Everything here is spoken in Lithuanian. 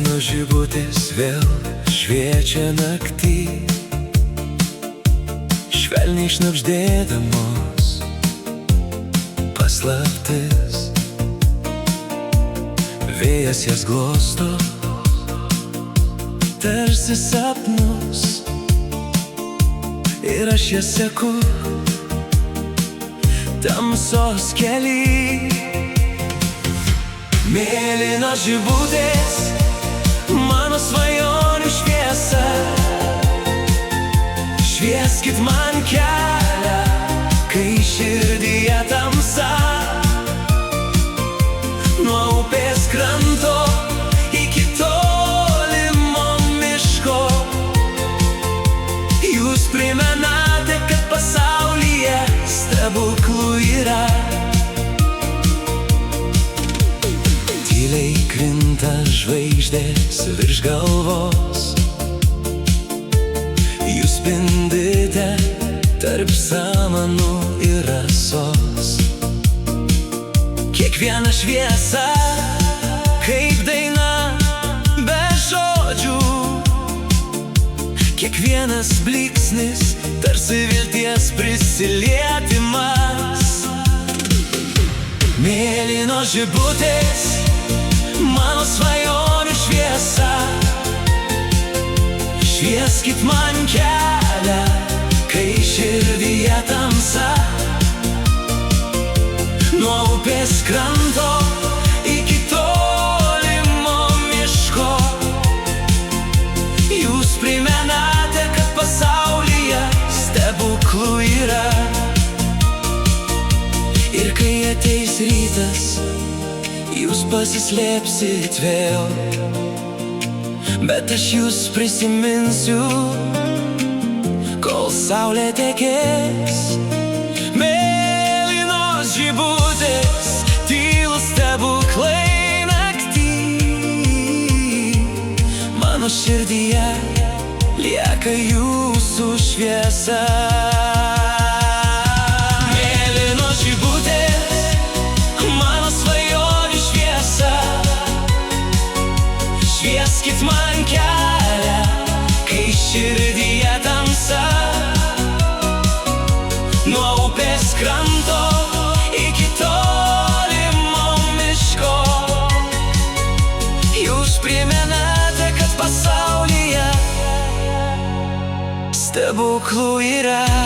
Mėlynos žibutės vėl šviečia naktį, švelniai šnabždėdamos paslaptis. Vėjas jas glosto, tarsi sapnus, ir aš jas seku tamsos kely. Mėlynos žibutės, mano svajonių šviesa, švieskit man kelią, kai širdyje tamsa. Nuo upės kranto iki tolimo miško, jūs primenate, kad pasaulyje stebuklų yra. Tyliai krinta žvaigždės virš galvos, jūs spindite tarp samanų ir rasos. Kiekviena šviesa kaip daina be žodžių, kiekvienas blyksnis tarsi vilties prisilietimas. Mėlynos žibutės, mano svajonių šviesa, švieskit man kelią, kai širdyje tamsa. Nuo upės kranto iki tolimo miško, jūs primenate, kad pasaulyje stebuklų yra. Ir kai ateis rytas, jūs pasislėpsit vėl, bet aš jūs prisiminsiu, kol saulė tekės. Mėlynos žibutės, tylūs stebuklai naktį, mano širdyje lieka jūsų šviesa. Mėlynos žibutės, mano svajonių šviesa, švieskit man kelią, kai širdyje tamsa. Nuo upės kranto iki tolimo miško, jūs primenate, kad pasaulyje stebuklų yra.